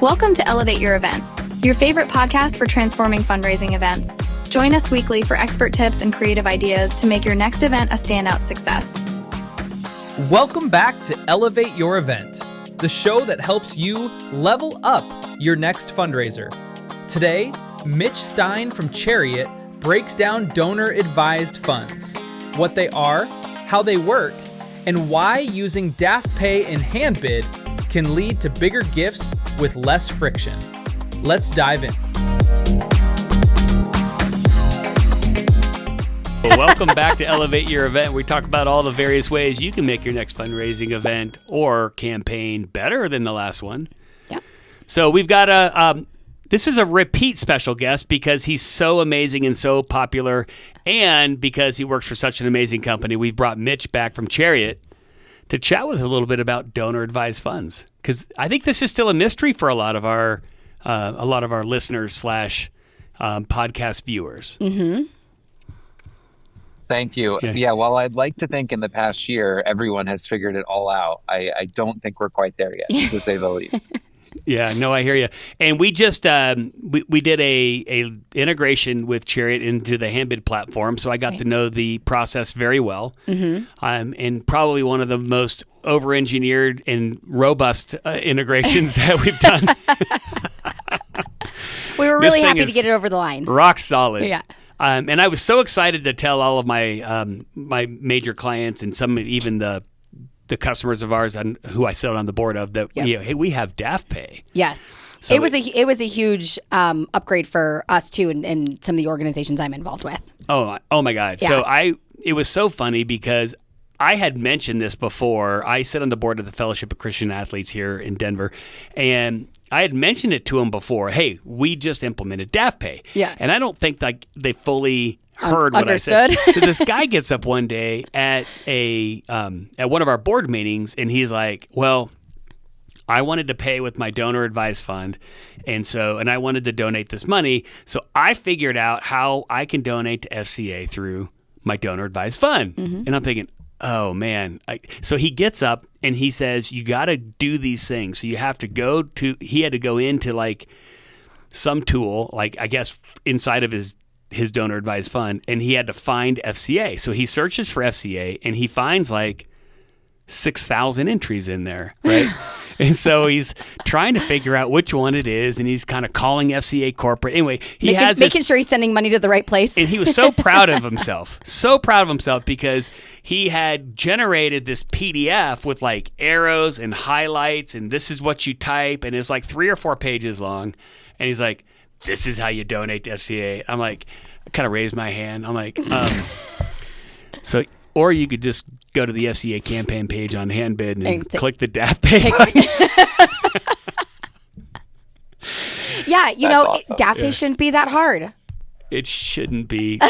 Welcome to Elevate Your Event, your favorite podcast for transforming fundraising events. Join us weekly for expert tips and creative ideas to make your next event a standout success. Welcome back to Elevate Your Event, the show that helps you level up your next fundraiser. Today, Mitch Stein from Chariot breaks down donor-advised funds, what they are, how they work, and why using DAF and Handbid can lead to bigger gifts with less friction. Let's dive in. Well, welcome back to Elevate Your Event. We talk about all the various ways you can make your next fundraising event or campaign better than the last one. Yep. So we've got this is a repeat special guest because he's so amazing and so popular, and because he works for such an amazing company. We've brought Mitch back from Chariot to chat with us a little bit about donor-advised funds, because I think this is still a mystery for a lot of our listeners slash podcast viewers. Mm-hmm. Thank you. Yeah, well, I'd like to think in the past year, everyone has figured it all out. I don't think we're quite there yet, to say the least. Yeah, no, I hear you. And we just we did a integration with Chariot into the Handbid platform, so I got to know the process very well. Mm-hmm. And probably one of the most over-engineered and robust integrations that we've done. We were really happy to get it over the line. Rock solid. Yeah. And I was so excited to tell all of my my major clients and some even the customers of ours who I sit on the board of that, hey, we have DAF-pay. Yes. So it was a huge upgrade for us too, and some of the organizations I'm involved with. Oh my God. Yeah. So it was so funny because I had mentioned this before. I sit on the board of the Fellowship of Christian Athletes here in Denver, and I had mentioned it to them before. Hey, we just implemented DAF-pay. Yeah. And I don't think like they fully heard what understood. I said. So this guy gets up one day at at one of our board meetings, and he's like, "Well, I wanted to pay with my donor advised fund, and I wanted to donate this money. So I figured out how I can donate to FCA through my donor advised fund." Mm-hmm. And I'm thinking, oh man. So he gets up and he says, you got to do these things. So you have to he had to go into like some tool, like I guess inside of his donor advised fund, and he had to find FCA. So he searches for FCA and he finds like 6,000 entries in there, right? And so he's trying to figure out which one it is, and he's kind of calling FCA corporate. Anyway, making sure he's sending money to the right place. And he was so proud of himself, because he had generated this PDF with like arrows and highlights, and this is what you type, and it's like 3 or 4 pages long. And he's like, this is how you donate to FCA. I'm like, I kind of raised my hand. I'm like, or you could just go to the FCA campaign page on Handbid and click the DAF-pay. Yeah, awesome. DAF-pay shouldn't be that hard. It shouldn't be.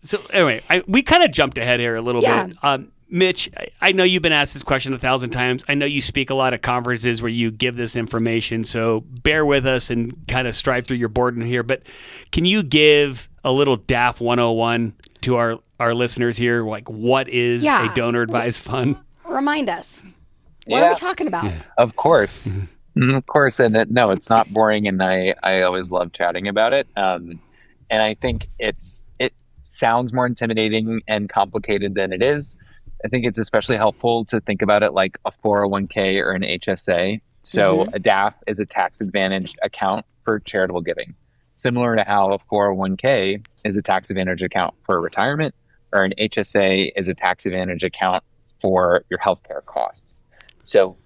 So anyway, we kind of jumped ahead here a little bit. Mitch, I know you've been asked this question 1,000 times. I know you speak a lot at conferences where you give this information, so bear with us and kind of strive through your board in here. But can you give a little DAF 101 to our listeners here? Like, what is a donor-advised fund? Remind us. What are we talking about? Yeah. Of course. Of course. And no, it's not boring, and I always love chatting about it. And I think it sounds more intimidating and complicated than it is. I think it's especially helpful to think about it like a 401k or an HSA. So a DAF is a tax-advantaged account for charitable giving, similar to how a 401k is a tax-advantaged account for retirement, or an HSA is a tax-advantaged account for your healthcare costs. So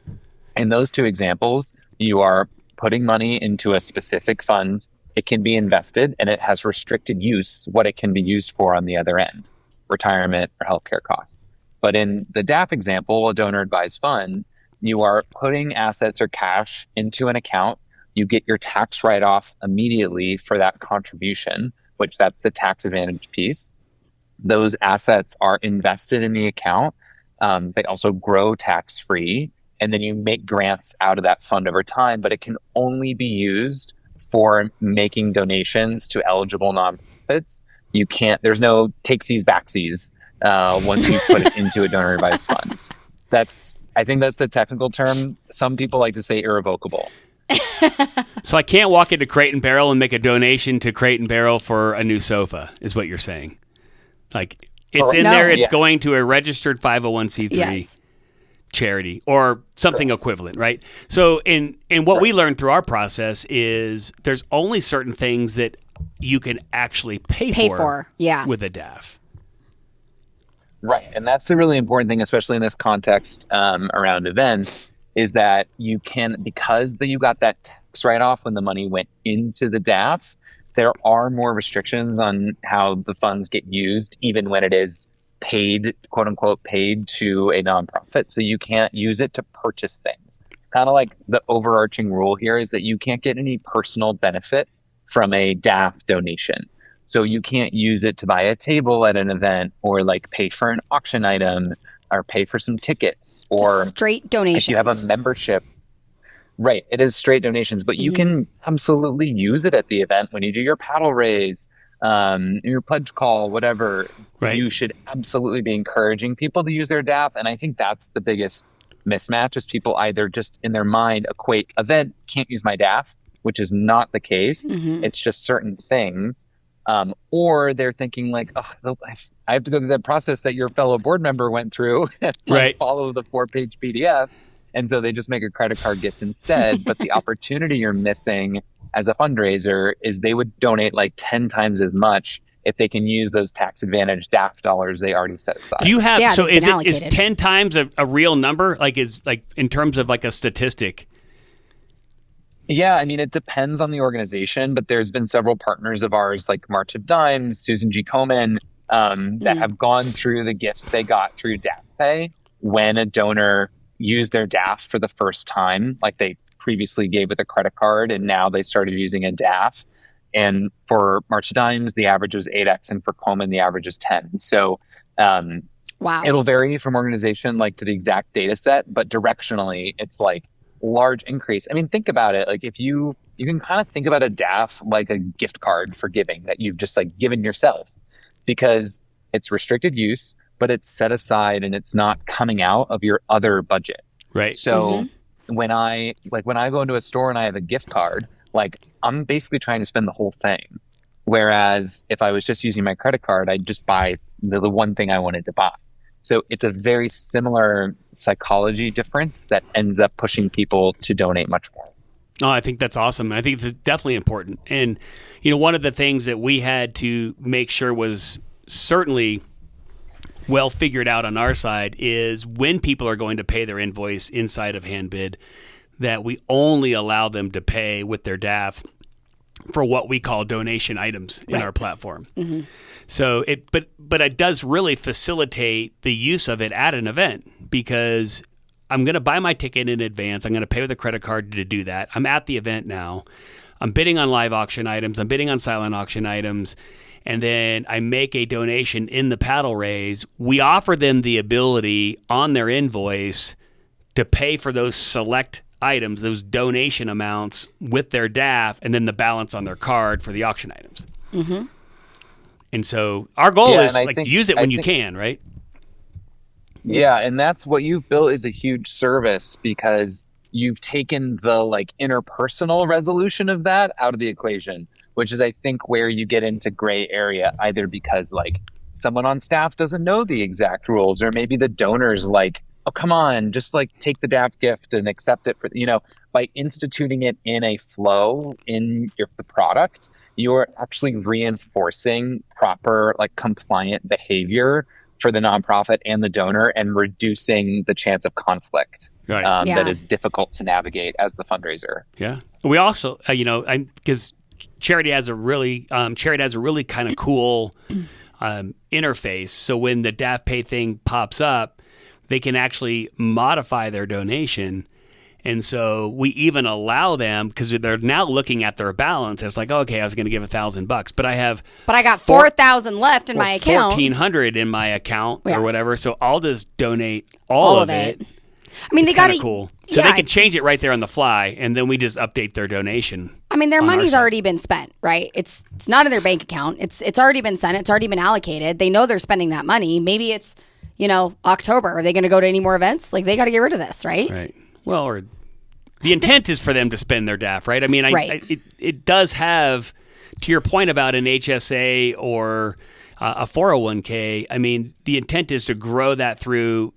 in those two examples, you are putting money into a specific fund. It can be invested, and it has restricted use, what it can be used for on the other end, retirement or healthcare costs. But in the DAF example, a donor advised fund, you are putting assets or cash into an account. You get your tax write-off immediately for that contribution, which that's the tax advantage piece. Those assets are invested in the account. They also grow tax-free. And then you make grants out of that fund over time, but it can only be used for making donations to eligible nonprofits. There's no takesies backsies once you put it into a donor advised fund. I think that's the technical term. Some people like to say irrevocable. So I can't walk into Crate and Barrel and make a donation to Crate and Barrel for a new sofa, is what you're saying. Like, it's in there, it's going to a registered 501c3 charity or something equivalent, right? So in what we learned through our process is there's only certain things that you can actually pay for with a DAF. Right. And that's the really important thing, especially in this context around events, is that you can, because you got that tax write-off when the money went into the DAF, there are more restrictions on how the funds get used, even when it is paid, quote unquote, paid to a nonprofit. So you can't use it to purchase things. Kind of like the overarching rule here is that you can't get any personal benefit from a DAF donation. So you can't use it to buy a table at an event or like pay for an auction item or pay for some tickets or straight donations. If you have a membership. Right. It is straight donations, but you can absolutely use it at the event when you do your paddle raise, your pledge call, whatever. Right. You should absolutely be encouraging people to use their DAF. And I think that's the biggest mismatch is people either just in their mind equate event, can't use my DAF, which is not the case. It's just certain things. Or they're thinking like, oh, I have to go through that process that your fellow board member went through and follow the 4-page PDF. And so they just make a credit card gift instead. But the opportunity you're missing as a fundraiser is they would donate like 10 times as much if they can use those tax advantage DAF dollars they already set aside. Do you have, so is 10 times a real number? Like is like in terms of like a statistic? Yeah, I mean, it depends on the organization, but there's been several partners of ours like March of Dimes, Susan G. Komen, that have gone through the gifts they got through DAF Pay when a donor used their DAF for the first time, like they previously gave with a credit card and now they started using a DAF. And for March of Dimes, the average was 8x, and for Komen, the average is 10. So it'll vary from organization like to the exact data set, but directionally, it's like large increase. I mean, think about it. Like if you can kind of think about a DAF like a gift card for giving that you've just like given yourself, because it's restricted use, but it's set aside and it's not coming out of your other budget. Right. So when I go into a store and I have a gift card, like I'm basically trying to spend the whole thing. Whereas if I was just using my credit card, I'd just buy the one thing I wanted to buy. So it's a very similar psychology difference that ends up pushing people to donate much more. Oh, I think that's awesome. I think it's definitely important. And, you know, one of the things that we had to make sure was certainly well figured out on our side is when people are going to pay their invoice inside of Handbid, that we only allow them to pay with their DAF for what we call donation items in our platform. So but it does really facilitate the use of it at an event, because I'm going to buy my ticket in advance. I'm going to pay with a credit card to do that. I'm at the event now. I'm bidding on live auction items. I'm bidding on silent auction items. And then I make a donation in the paddle raise. We offer them the ability on their invoice to pay for those select items, those donation amounts with their DAF, and then the balance on their card for the auction items. And so our goal is like to use it when you can, right? Yeah, and that's what you've built is a huge service, because you've taken the like interpersonal resolution of that out of the equation, which is I think where you get into gray area, either because like someone on staff doesn't know the exact rules, or maybe the donor's like, oh, come on, just like take the DAF gift and accept it for, you know, by instituting it in a flow in the product, you're actually reinforcing proper like compliant behavior for the nonprofit and the donor and reducing the chance of conflict that is difficult to navigate as the fundraiser. Yeah. We also, because Chariot has a really kind of cool interface. So when the DAF Pay thing pops up, they can actually modify their donation. And so we even allow them, because they're now looking at their balance. It's like, okay, I was going to give $1,000, but I got 4,000 left in my account. 1,400 in my account or whatever. So I'll just donate all of it. I mean, they got to cool. So they can change it right there on the fly, and then we just update their donation. I mean, their money's already been spent, right? It's not in their bank account. It's already been sent. It's already been allocated. They know they're spending that money. Maybe it's, October. Are they going to go to any more events? Like, they got to get rid of this, right? Right. Well, or The intent is for them to spend their DAF, right? I mean, it does have, to your point about an HSA or a 401k, I mean, the intent is to grow that through,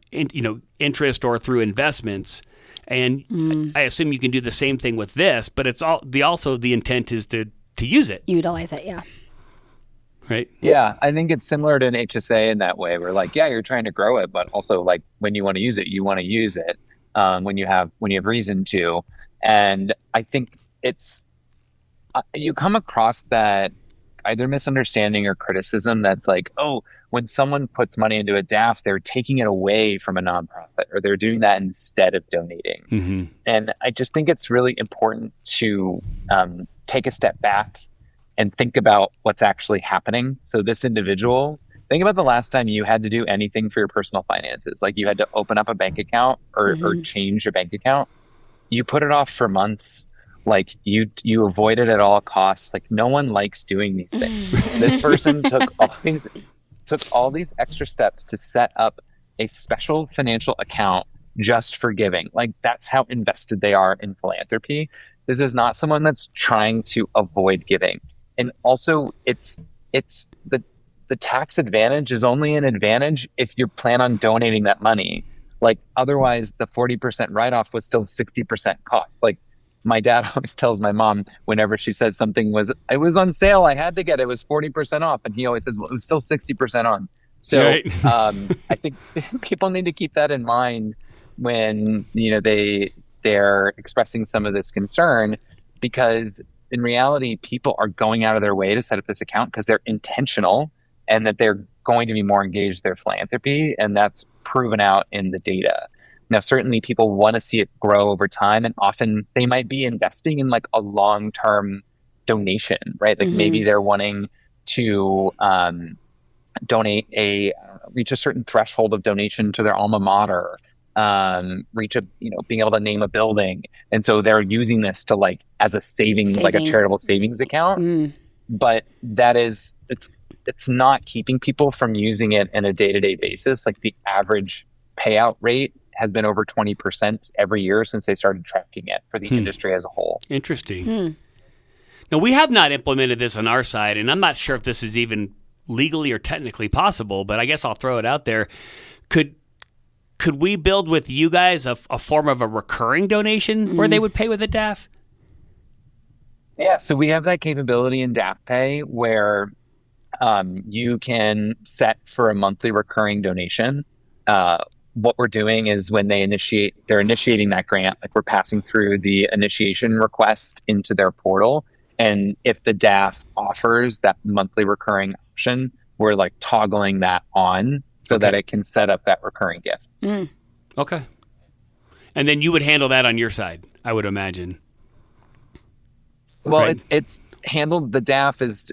interest or through investments. And I assume you can do the same thing with this, but it's also the intent is to use it. Utilize it, yeah. Right? Yeah, I think it's similar to an HSA in that way. Where like, yeah, you're trying to grow it, but also like when you want to use it, you want to use it when you have reason to. And I think it's you come across that either misunderstanding or criticism that's like, oh, when someone puts money into a DAF, they're taking it away from a nonprofit, or they're doing that instead of donating. Mm-hmm. And I just think it's really important to take a step back and think about what's actually happening. So this individual, think about the last time you had to do anything for your personal finances. Like you had to open up a bank account or change your bank account. You put it off for months. Like you avoid it at all costs. Like no one likes doing these things. This person took all these extra steps to set up a special financial account just for giving. Like that's how invested they are in philanthropy. This is not someone that's trying to avoid giving. And also it's the tax advantage is only an advantage if you plan on donating that money. Like otherwise the 40% write-off was still 60% cost. Like my dad always tells my mom whenever she says something it was on sale, I had to get it, was 40% off. And he always says, well, it was still 60% on. So right. I think people need to keep that in mind when, they're expressing some of this concern, because in reality, people are going out of their way to set up this account because they're intentional and that they're going to be more engaged in their philanthropy. And that's proven out in the data. Now, certainly people want to see it grow over time, and often they might be investing in like a long-term donation, right? Like maybe they're wanting to donate reach a certain threshold of donation to their alma mater, being able to name a building. And so they're using this to like as a saving, like a charitable savings account. But it's not keeping people from using it in a day-to-day basis. Like the average payout rate has been over 20% every year since they started tracking it for the industry as a whole. Interesting. Now, we have not implemented this on our side, and I'm not sure if this is even legally or technically possible, but I guess I'll throw it out there. Could we build with you guys a form of a recurring donation where they would pay with a DAF? Yeah, so we have that capability in DAF Pay where you can set for a monthly recurring donation. What we're doing is when they're initiating that grant, like we're passing through the initiation request into their portal. And if the DAF offers that monthly recurring option, we're like toggling that on so that it can set up that recurring gift. Okay. And then you would handle that on your side, I would imagine. Well, right. It's handled. The DAF is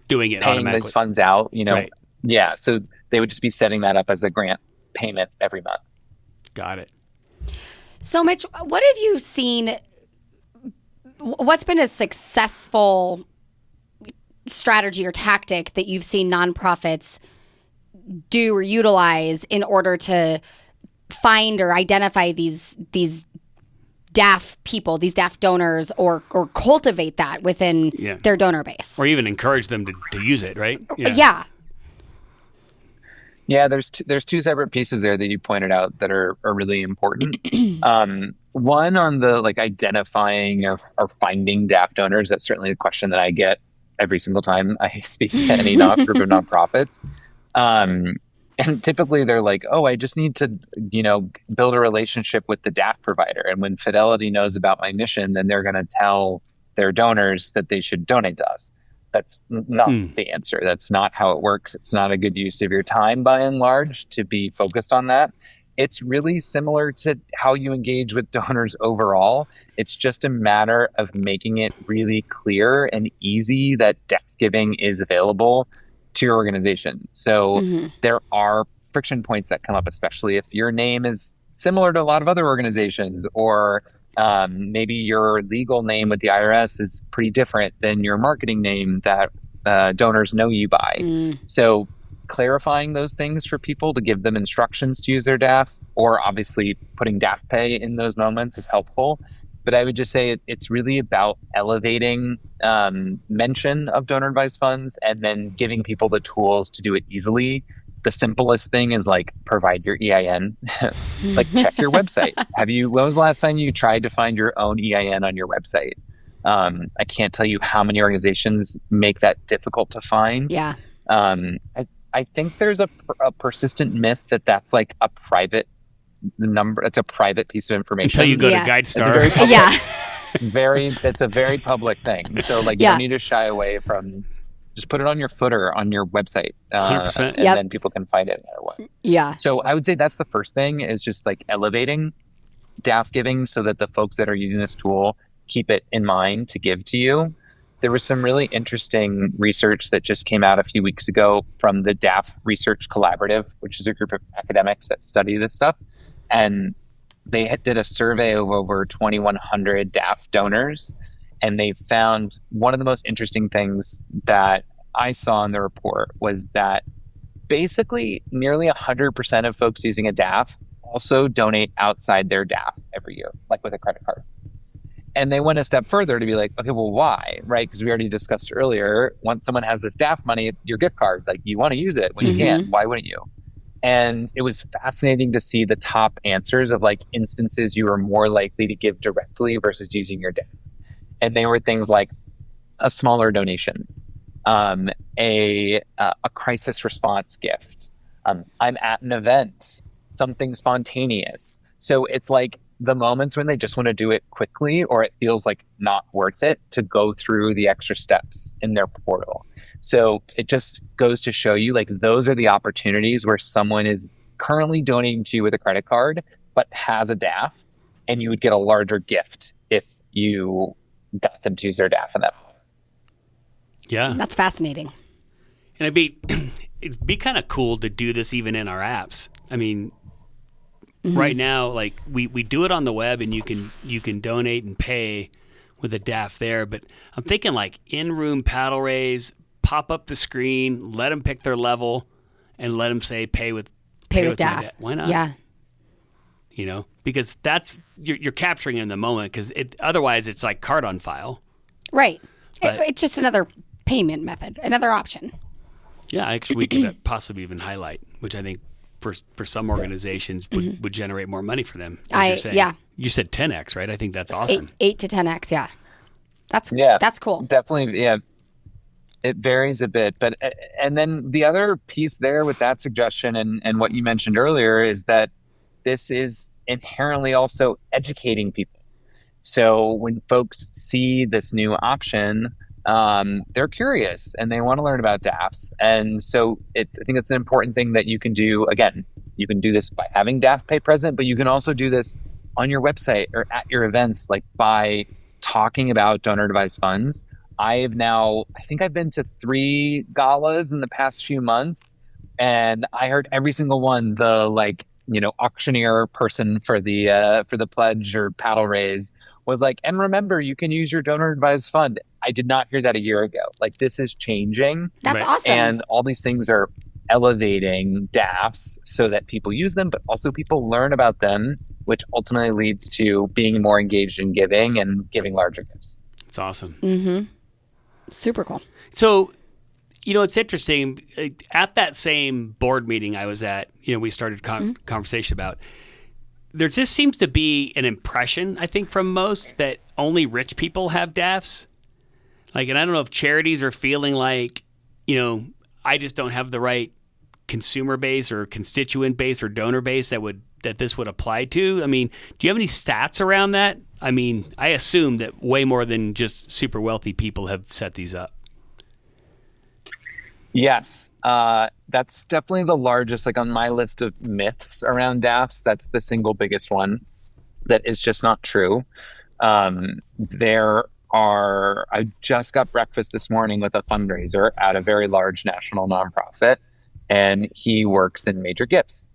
doing it paying those funds out, Right. Yeah. So they would just be setting that up as a grant payment every month. Got it. So Mitch, what have you seen? What's been a successful strategy or tactic that you've seen nonprofits do or utilize in order to find or identify these DAF people, these DAF donors, or cultivate that within their donor base? Or even encourage them to use it, right? Yeah. Yeah, there's two separate pieces there that you pointed out that are really important. One on the like identifying or finding DAF donors. That's certainly a question that I get every single time I speak to any group of nonprofits. And typically they're like, oh, I just need to, build a relationship with the DAF provider. And when Fidelity knows about my mission, then they're going to tell their donors that they should donate to us. That's not the answer. That's not how it works. It's not a good use of your time, by and large, to be focused on that. It's really similar to how you engage with donors overall. It's just a matter of making it really clear and easy that DAF giving is available to your organization. So there are friction points that come up, especially if your name is similar to a lot of other organizations, or maybe your legal name with the IRS is pretty different than your marketing name that donors know you by. So clarifying those things for people to give them instructions to use their DAF, or obviously putting DAF Pay in those moments is helpful. But I would just say it's really about elevating mention of donor advised funds and then giving people the tools to do it easily. The simplest thing is like provide your EIN, like check your website. When was the last time you tried to find your own EIN on your website? I can't tell you how many organizations make that difficult to find. Yeah. I think there's a persistent myth that's like a private number. It's a private piece of information. Until you go to Yeah. GuideStar. It's a very public thing. So like you don't need to shy away from, just put it on your footer on your website, 100%. and then people can find it no matter what. Yeah. So I would say that's the first thing, is just like elevating DAF giving so that the folks that are using this tool keep it in mind to give to you. There was some really interesting research that just came out a few weeks ago from the DAF Research Collaborative, which is a group of academics that study this stuff. And they did a survey of over 2,100 DAF donors. And they found one of the most interesting things that I saw in the report was that basically nearly 100% of folks using a DAF also donate outside their DAF every year, like with a credit card. And they went a step further to be like, okay, well, why? Right? Because we already discussed earlier, once someone has this DAF money, your gift card, like you want to use it when you can. Why wouldn't you? And it was fascinating to see the top answers of like instances you were more likely to give directly versus using your DAF. And they were things like a smaller donation, a crisis response gift. I'm at an event, something spontaneous. So it's like the moments when they just want to do it quickly, or it feels like not worth it to go through the extra steps in their portal. So it just goes to show you, like, those are the opportunities where someone is currently donating to you with a credit card, but has a DAF, and you would get a larger gift if you got them to use their DAF in that moment. Yeah. That's fascinating. And it'd be kind of cool to do this even in our apps. I mean, right now, like we do it on the web, and you can donate and pay with a DAF there. But I'm thinking like in-room paddle raise, pop up the screen, let them pick their level, and let them say pay with DAF. Why not? Yeah. You know, because that's you're capturing it in the moment. Because otherwise it's like card on file. Right. But- It's just another payment method, another option. Yeah, actually, we could possibly even highlight, which I think for some organizations would generate more money for them. As you're saying. Yeah. You said 10x, right? I think that's awesome. 8 to 10x. Yeah. That's cool. Definitely. Yeah. It varies a bit, but, and then the other piece there with that suggestion and what you mentioned earlier is that this is inherently also educating people. So when folks see this new option, they're curious and they want to learn about DAFs. And so I think it's an important thing that you can do. Again, you can do this by having DAF pay present, but you can also do this on your website or at your events, like by talking about donor advised funds. I think I've been to 3 galas in the past few months, and I heard every single one, the auctioneer person for the pledge or paddle raise was like, and remember, you can use your donor advised fund. I did not hear that a year ago. Like, this is changing. That's Right. awesome. And all these things are elevating DAFs so that people use them, but also people learn about them, which ultimately leads to being more engaged in giving and giving larger gifts. It's awesome. Mm-hmm. Super cool. So, it's interesting. At that same board meeting I was at, we started conversation about, there just seems to be an impression, I think, from most that only rich people have DAFs. Like, and I don't know if charities are feeling like, I just don't have the right consumer base or constituent base or donor base that this would apply to. I mean, do you have any stats around that? I mean, I assume that way more than just super wealthy people have set these up. Yes, that's definitely the largest, like on my list of myths around DAFs, that's the single biggest one that is just not true. I just got breakfast this morning with a fundraiser at a very large national nonprofit, and he works in major gifts,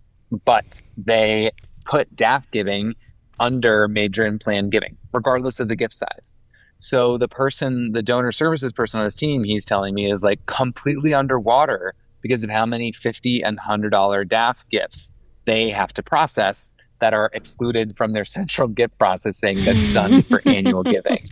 but they put DAF giving under major and planned giving, regardless of the gift size. So the donor services person on his team, he's telling me, is like completely underwater because of how many $50 and $100 DAF gifts they have to process that are excluded from their central gift processing that's done for annual giving.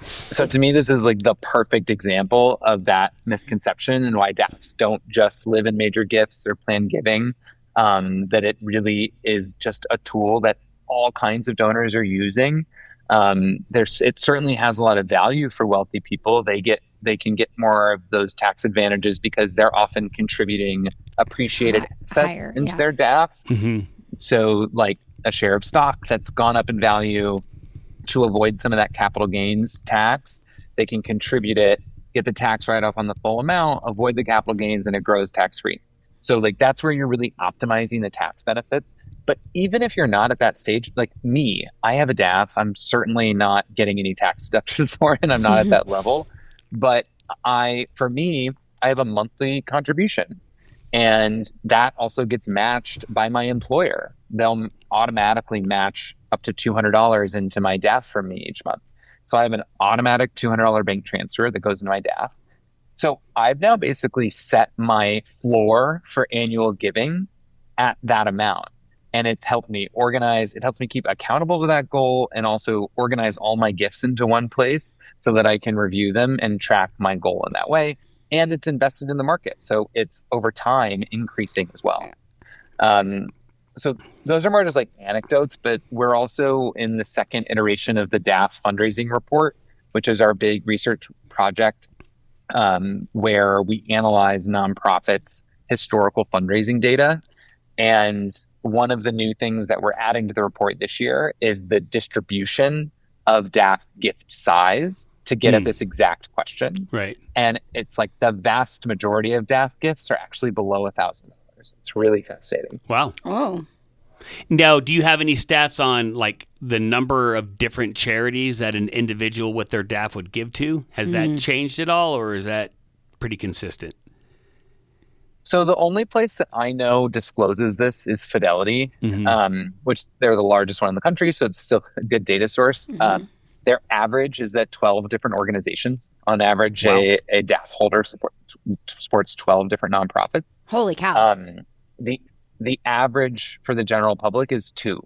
So to me, this is like the perfect example of that misconception and why DAFs don't just live in major gifts or planned giving, that it really is just a tool that all kinds of donors are using. It certainly has a lot of value for wealthy people. They can get more of those tax advantages because they're often contributing appreciated assets into their DAF. So like a share of stock that's gone up in value, to avoid some of that capital gains tax, they can contribute it, get the tax write-off on the full amount, avoid the capital gains, and it grows tax-free. So like that's where you're really optimizing the tax benefits. But even if you're not at that stage, like me, I have a DAF. I'm certainly not getting any tax deduction for it, and I'm not at that level. But for me, I have a monthly contribution. And that also gets matched by my employer. They'll automatically match up to $200 into my DAF for me each month. So I have an automatic $200 bank transfer that goes into my DAF. So I've now basically set my floor for annual giving at that amount. And it's helped me organize. It helps me keep accountable to that goal and also organize all my gifts into one place so that I can review them and track my goal in that way. And it's invested in the market. So it's over time increasing as well. So those are more just like anecdotes, but we're also in the second iteration of the DAF fundraising report, which is our big research project where we analyze nonprofits' historical fundraising data. And one of the new things that we're adding to the report this year is the distribution of DAF gift size to get at this exact question. Right. And it's like the vast majority of DAF gifts are actually below $1,000. It's really fascinating. Wow. Oh. Now, do you have any stats on like the number of different charities that an individual with their DAF would give to? Has that changed at all, or is that pretty consistent? So the only place that I know discloses this is Fidelity, which they're the largest one in the country. So it's still a good data source. Their average is that 12 different organizations. On average, a DAF holder supports 12 different nonprofits. Holy cow. The average for the general public is 2.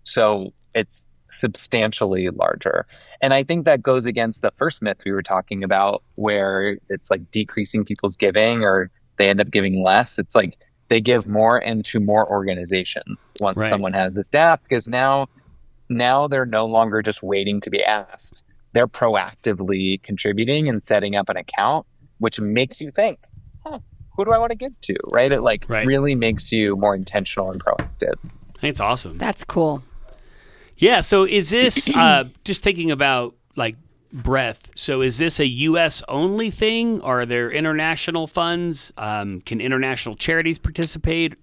So it's substantially larger. And I think that goes against the first myth we were talking about, where it's like decreasing people's giving or they end up giving less. It's like they give more and to more organizations once someone has this DAF, because now they're no longer just waiting to be asked. They're proactively contributing and setting up an account, which makes you think, who do I want to give to, right? It really makes you more intentional and proactive. I think it's awesome. That's cool. Yeah, so is this, just thinking about like breadth, so is this a U.S. only thing? Are there international funds? Can international charities participate?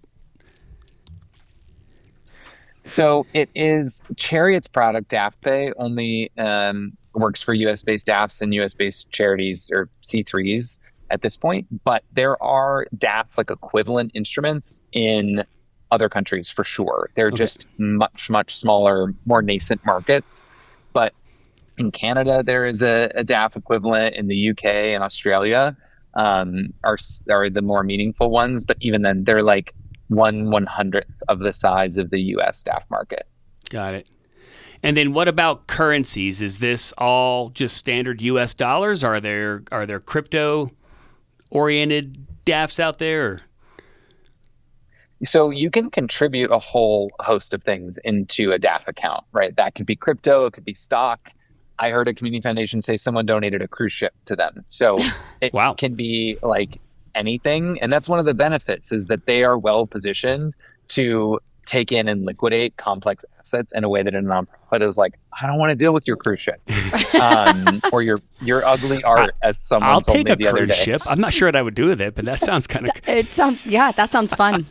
So it is Chariot's product, DAF Pay, only works for U.S.-based DAFs and U.S.-based charities or C3s at this point. But there are DAF like equivalent instruments in other countries for sure. They're just much, much smaller, more nascent markets. But in Canada, there is a DAF equivalent. In the UK and Australia are the more meaningful ones. But even then, they're like 1/100th of the size of the U.S. DAF market. Got it. And then what about currencies? Is this all just standard U.S. dollars? Are there crypto-oriented DAFs out there? Or? So you can contribute a whole host of things into a DAF account, right? That could be crypto, it could be stock. I heard a community foundation say someone donated a cruise ship to them. So it can be like anything. And that's one of the benefits, is that they are well positioned to take in and liquidate complex assets in a way that a nonprofit is like, I don't want to deal with your cruise ship or your ugly art, as someone told me the other day. I'll take a cruise ship. I'm not sure what I would do with it, but that sounds kind of... That sounds fun.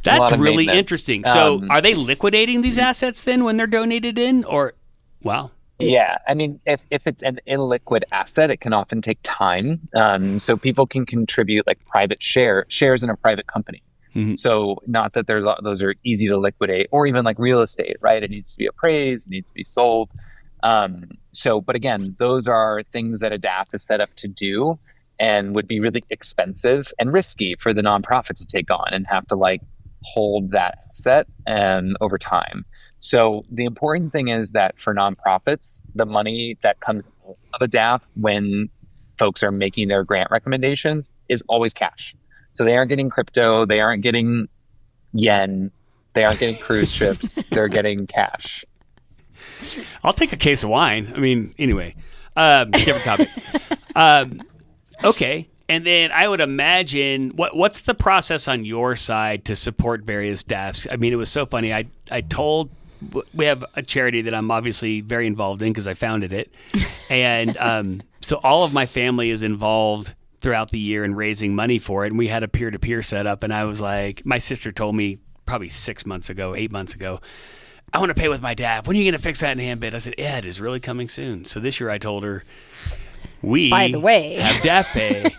That's really interesting. So are they liquidating these assets then when they're donated in, or... Wow. Yeah. I mean, if it's an illiquid asset, it can often take time. So people can contribute like private shares in a private company. So not that those are easy to liquidate, or even like real estate, right? It needs to be appraised, it needs to be sold. But again, those are things that a DAF is set up to do and would be really expensive and risky for the nonprofit to take on and have to like hold that asset over time. So the important thing is that for nonprofits, the money that comes out of a DAF when folks are making their grant recommendations is always cash. So they aren't getting crypto, they aren't getting yen, they aren't getting cruise ships, they're getting cash. I'll take a case of wine. I mean, anyway, different topic. Okay. And then I would imagine, what's the process on your side to support various DAFs? I mean, it was so funny. I told, we have a charity that I'm obviously very involved in because I founded it. And so all of my family is involved throughout the year in raising money for it. And we had a peer-to-peer setup. And I was like, my sister told me probably 8 months ago, I want to pay with my DAF. When are you going to fix that in Handbid? I said, Ed is really coming soon. So this year I told her, by the way, have DAF pay.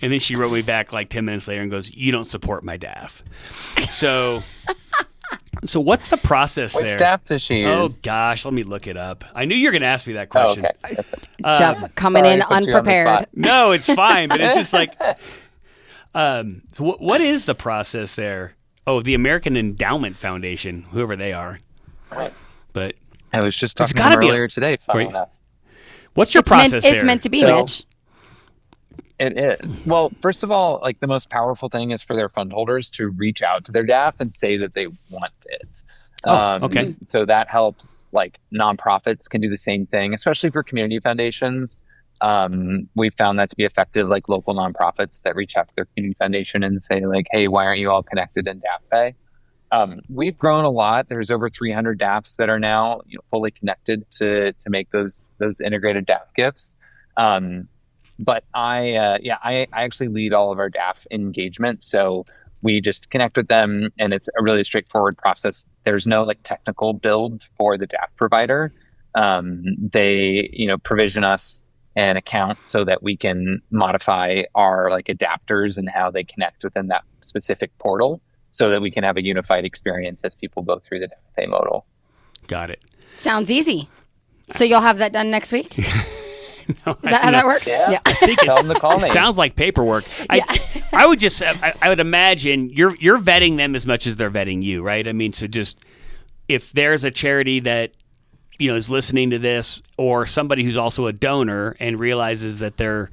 And then she wrote me back like 10 minutes later and goes, you don't support my DAF. So what's the process there? Which DAF does she use? Oh, gosh. Let me look it up. I knew you were going to ask me that question. Oh, okay. Jeff coming in unprepared. No, it's fine. But it's just like, what is the process there? Oh, the American Endowment Foundation, whoever they are. Right. But I was just talking to them earlier today. What's your process there? It's meant to be, Mitch. It is. Well, first of all, like the most powerful thing is for their fund holders to reach out to their DAF and say that they want it. Okay. So that helps. Like nonprofits can do the same thing, especially for community foundations. We've found that to be effective, like local nonprofits that reach out to their community foundation and say like, hey, why aren't you all connected in DAF Pay? We've grown a lot. There's over 300 DAFs that are now fully connected to make those integrated DAF gifts. But I actually lead all of our DAF engagement. So we just connect with them, and it's a really straightforward process. There's no like technical build for the DAF provider. They provision us an account so that we can modify our like adapters and how they connect within that specific portal, so that we can have a unified experience as people go through the DAF Pay modal. Got it. Sounds easy. So you'll have that done next week? No, Is that how that works? Yeah. I think Tell them to call me. It sounds like paperwork. Yeah. I would just, I would imagine you're vetting them as much as they're vetting you, right? I mean, so just if there's a charity that is listening to this, or somebody who's also a donor and realizes that their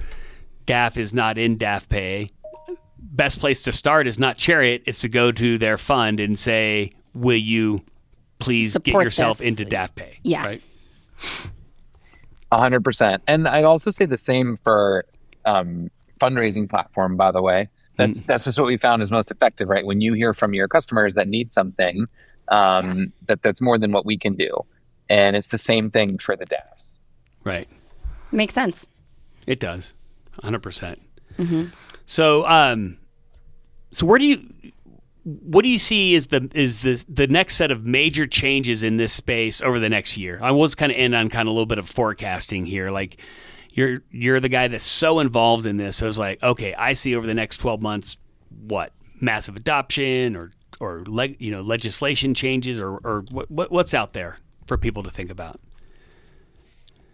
DAF is not in DAF Pay, best place to start is not Chariot. It's to go to their fund and say, will you please Support get yourself this. into DAF Pay? Yeah. Right? 100%. And I'd also say the same for fundraising platform, by the way. That's just what we found is most effective, right? When you hear from your customers that need something, that's more than what we can do. And it's the same thing for the DAFs. Right. Makes sense. It does. 100%. Mm-hmm. So, so what do you see is the next set of major changes in this space over the next year? I was kind of end on kind of a little bit of forecasting here. Like you're the guy that's so involved in this. So it's like, okay, I see over the next 12 months, what massive adoption or legislation changes or what's out there for people to think about?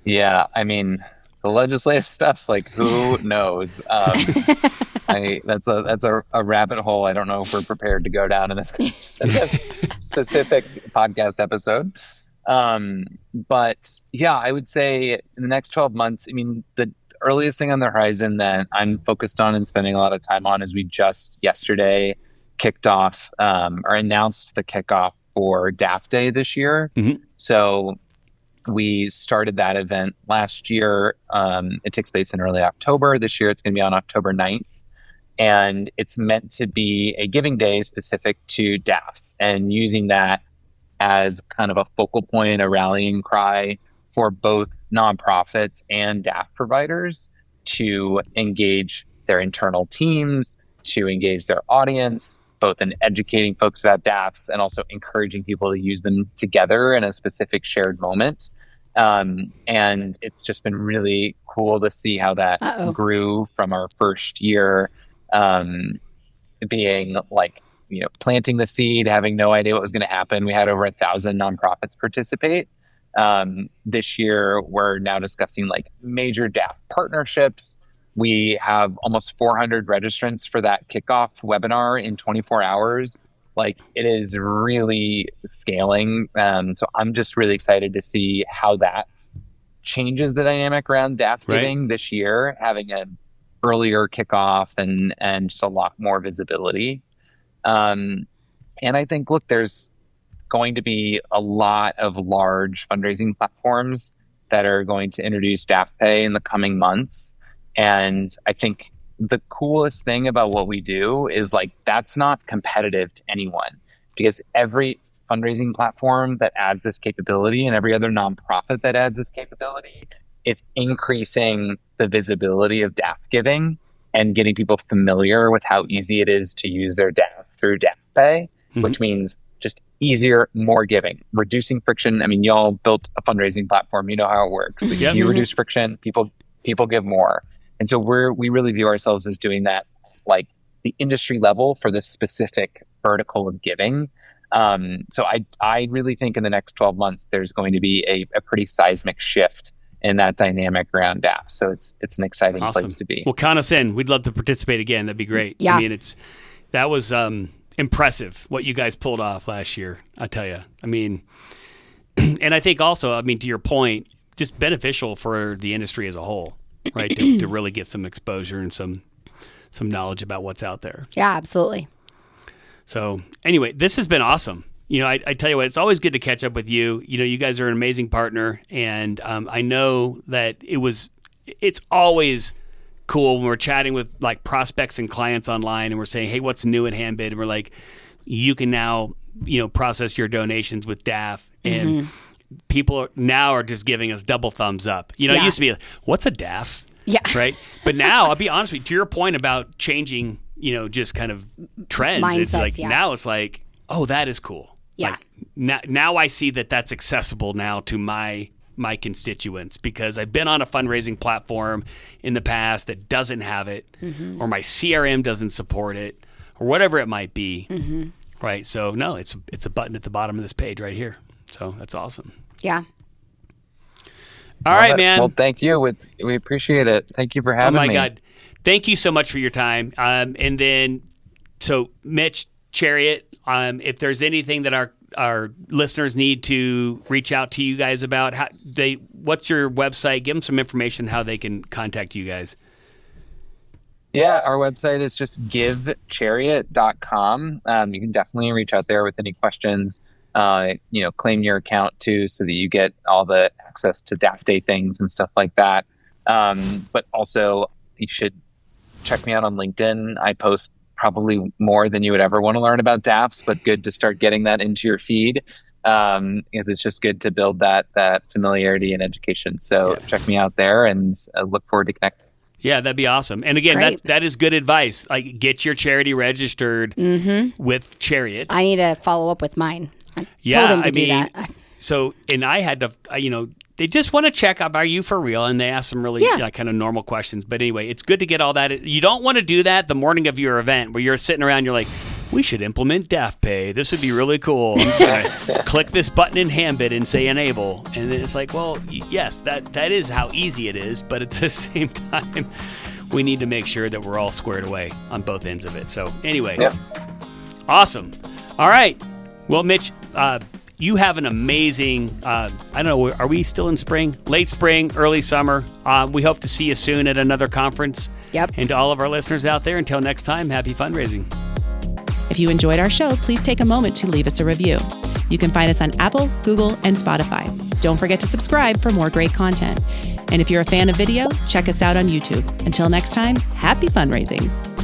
Yeah, I mean, the legislative stuff, like who knows? That's a rabbit hole. I don't know if we're prepared to go down in this specific podcast episode. But yeah, I would say in the next 12 months, I mean, the earliest thing on the horizon that I'm focused on and spending a lot of time on is we just yesterday kicked off or announced the kickoff for DAF Day this year. Mm-hmm. So we started that event last year. It takes place in early October. This year it's going to be on October 9th. And it's meant to be a giving day specific to DAFs, and using that as kind of a focal point, a rallying cry for both nonprofits and DAF providers to engage their internal teams, to engage their audience, both in educating folks about DAFs and also encouraging people to use them together in a specific shared moment. And it's just been really cool to see how that grew from our first year, being like, planting the seed, having no idea what was going to happen. We had over 1,000 nonprofits participate. This year, we're now discussing like major DAF partnerships. We have almost 400 registrants for that kickoff webinar in 24 hours. Like, it is really scaling. So I'm just really excited to see how that changes the dynamic around DAF giving this year, having an earlier kickoff and just a lot more visibility. And I think, look, there's going to be a lot of large fundraising platforms that are going to introduce DAF Pay in the coming months. And I think the coolest thing about what we do is, like, that's not competitive to anyone, because every fundraising platform that adds this capability and every other nonprofit that adds this capability is increasing the visibility of DAF giving and getting people familiar with how easy it is to use their DAF through DAF Pay, which means just easier, more giving, reducing friction. I mean, y'all built a fundraising platform. You know how it works. If you reduce friction, people give more. And so we really view ourselves as doing that, like, the industry level for this specific vertical of giving. So I really think in the next 12 months, there's going to be a pretty seismic shift in that dynamic around DAF. So it's an exciting place to be. Well, count us in. We'd love to participate again. That'd be great. Yeah. I mean, that was impressive what you guys pulled off last year, I tell you. I mean, and I think also, I mean, to your point, just beneficial for the industry as a whole, right? to really get some exposure and some knowledge about what's out there. Yeah, absolutely. So anyway, this has been awesome. You know, I tell you what, it's always good to catch up with you. You know, you guys are an amazing partner, and I know that it's always cool when we're chatting with, like, prospects and clients online, and we're saying, hey, what's new at Handbid? And we're like, you can now, you know, process your donations with DAF, and people now are just giving us double thumbs up. You know, it used to be, like, what's a DAF? Yeah. Right? But now, I'll be honest with you, to your point about changing, you know, just kind of trends, Mindsets, it's like, now it's like, oh, that is cool. Yeah. Like, now I see that that's accessible now to my constituents, because I've been on a fundraising platform in the past that doesn't have it, or my CRM doesn't support it, or whatever it might be. Right. So no, it's a button at the bottom of this page right here. So that's awesome. Yeah. All right, man. Well, thank you. We appreciate it. Thank you for having me. Oh my God. Thank you so much for your time. And then, so Mitch, Chariot, if there's anything that our listeners need to reach out to you guys about, what's your website? Give them some information how they can contact you guys. Yeah, our website is just givechariot.com. You can definitely reach out there with any questions. Claim your account too, so that you get all the access to DAF Day things and stuff like that. But also, you should check me out on LinkedIn. I post probably more than you would ever want to learn about DAFs, but good to start getting that into your feed, because it's just good to build that familiarity and education. So check me out there, and look forward to connecting. Yeah, that'd be awesome. And again, that is good advice. Like, get your charity registered with Chariot. I need to follow up with mine. I told him to do that. So, and I had to, they just want to check up, are you for real? And they ask some really kind of normal questions. But anyway, it's good to get all that. You don't want to do that the morning of your event where you're sitting around, you're like, we should implement DAF Pay. This would be really cool. I'm just gonna click this button in Handbid and say enable. And then it's like, well, yes, that is how easy it is. But at the same time, we need to make sure that we're all squared away on both ends of it. So anyway, awesome. All right. Well, Mitch, you have an amazing, I don't know, are we still in spring? Late spring, early summer. We hope to see you soon at another conference. Yep. And to all of our listeners out there, until next time, happy fundraising. If you enjoyed our show, please take a moment to leave us a review. You can find us on Apple, Google, and Spotify. Don't forget to subscribe for more great content. And if you're a fan of video, check us out on YouTube. Until next time, happy fundraising.